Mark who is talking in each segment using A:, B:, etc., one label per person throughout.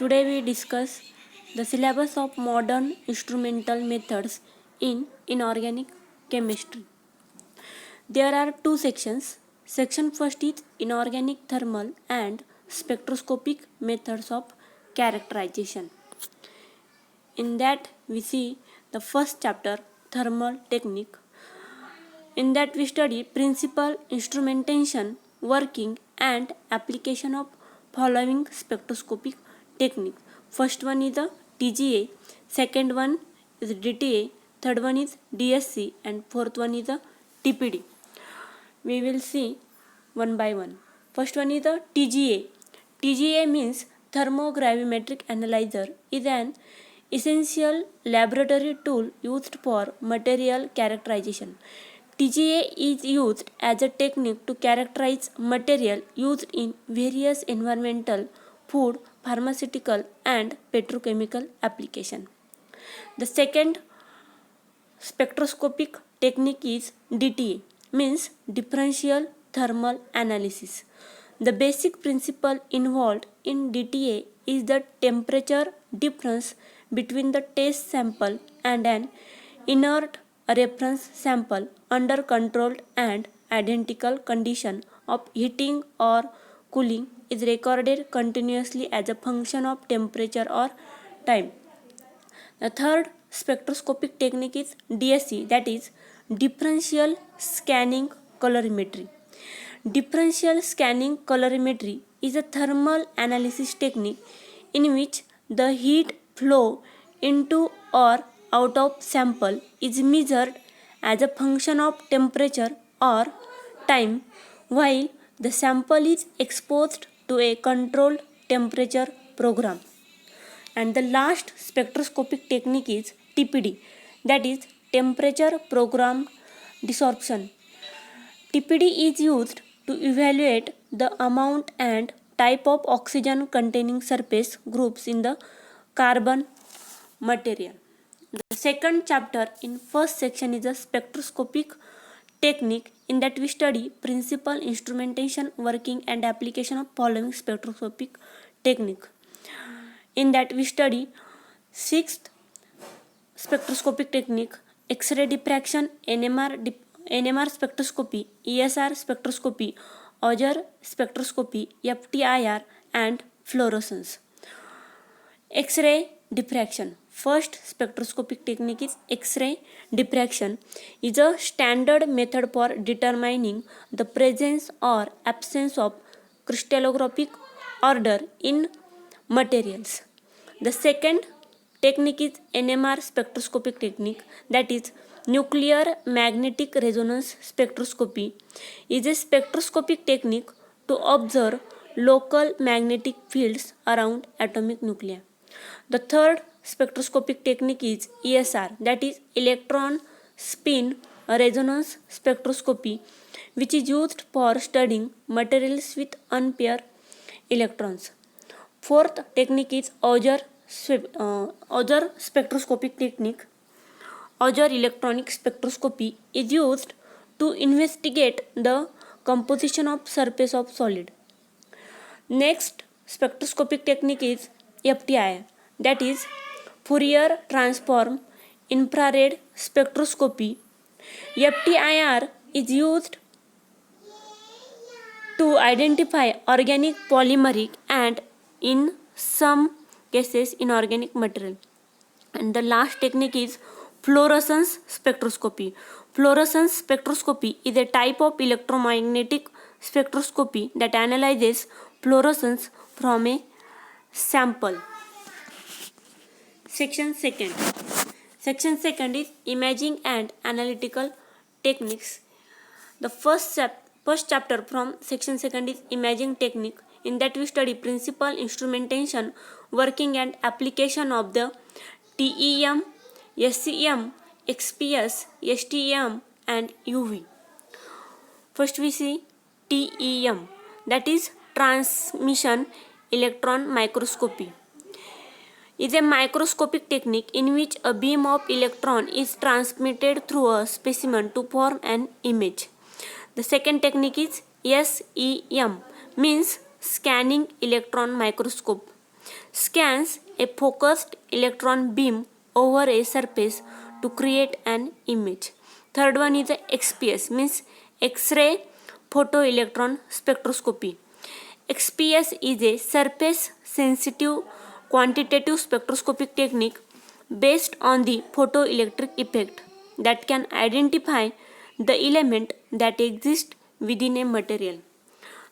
A: Today we discuss the syllabus of modern instrumental methods in inorganic chemistry. There are two sections. Section first is inorganic thermal and spectroscopic methods of characterization. In that we see the first chapter, thermal technique. In that we study principal, instrumentation, working and application of following spectroscopic techniques. First one is the TGA, second one is DTA, third one is DSC and fourth one is the TPD. We will see one by one. First one is the TGA. TGA means thermogravimetric analyzer is an essential laboratory tool used for material characterization. TGA is used as a technique to characterize material used in various environmental, food, pharmaceutical and petrochemical application. The second spectroscopic technique is DTA, means differential thermal analysis. The basic principle involved in DTA is the temperature difference between the test sample and an inert reference sample under controlled and identical condition of heating or cooling is recorded continuously as a function of temperature or time. The third spectroscopic technique is DSC, that is differential scanning colorimetry. Differential scanning colorimetry is a thermal analysis technique in which the heat flow into or out of sample is measured as a function of temperature or time while the sample is exposed to a controlled temperature program. And the last spectroscopic technique is TPD, that is temperature programmed desorption. TPD is used to evaluate the amount and type of oxygen containing surface groups in the carbon material. The second chapter in first section is a spectroscopic technique. In that we study principal, instrumentation, working and application of following spectroscopic technique. In that we study sixth spectroscopic technique, X-ray diffraction, NMR spectroscopy, ESR spectroscopy, Auger spectroscopy, FTIR and fluorescence. X-ray diffraction. First spectroscopic technique is X-ray diffraction. Is a standard method for determining the presence or absence of crystallographic order in materials. The second technique is NMR spectroscopic technique, that is nuclear magnetic resonance spectroscopy. Is a spectroscopic technique to observe local magnetic fields around atomic nuclei. The third spectroscopic technique is ESR, that is electron spin resonance spectroscopy, which is used for studying materials with unpaired electrons. Fourth technique is Auger spectroscopic technique. Auger electronic spectroscopy is used to investigate the composition of surface of solid. Next spectroscopic technique is FTIR, that is Fourier transform infrared spectroscopy. FTIR is used to identify organic, polymeric and in some cases inorganic material. And the last technique is fluorescence spectroscopy. Fluorescence spectroscopy is a type of electromagnetic spectroscopy that analyzes fluorescence from a sample. Section second. Section second is imaging and analytical techniques. The first chapter from section second is imaging technique. In that we study principal, instrumentation, working and application of the TEM, SCM, XPS, STM and UV. First we see TEM, that is transmission electron microscopy. Is a microscopic technique in which a beam of electron is transmitted through a specimen to form an image. The second technique is SEM, means scanning electron microscope. scans a focused electron beam over a surface to create an image. Third one is XPS, means X-ray photoelectron spectroscopy. XPS is a surface sensitive quantitative spectroscopic technique based on the photoelectric effect that can identify the element that exist within a material.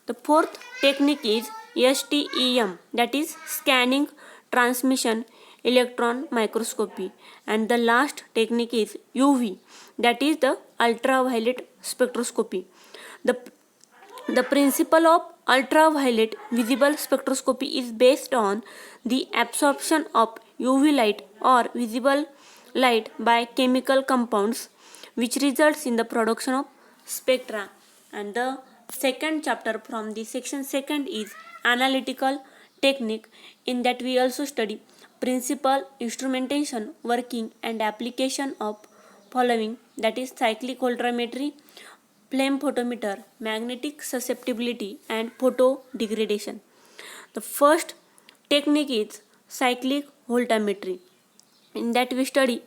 A: The fourth technique is STEM, that is scanning transmission electron microscopy, and the last technique is UV, that is the ultraviolet spectroscopy. The principle of ultraviolet visible spectroscopy is based on the absorption of UV light or visible light by chemical compounds, which results in the production of spectra. And the second chapter from the section second is analytical technique. In that we also study principle, instrumentation, working and application of following, that is cyclic voltammetry, flame photometer, magnetic susceptibility and photo degradation. The first technique is cyclic voltammetry. In that we study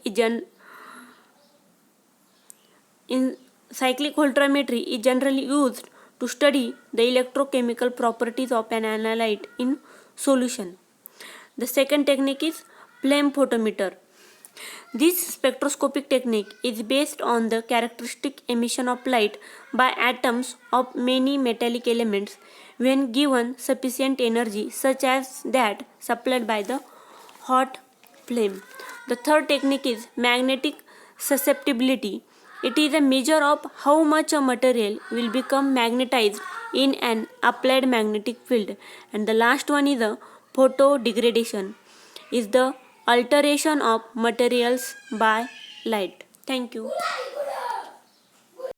A: in cyclic voltammetry is generally used to study the electrochemical properties of an analyte in solution. The second technique is flame photometer. This spectroscopic technique is based on the characteristic emission of light by atoms of many metallic elements when given sufficient energy, such as that supplied by the hot flame. The third technique is magnetic susceptibility. It is a measure of how much a material will become magnetized in an applied magnetic field. And the last one is the photo degradation, is the alteration of materials by light. Thank you.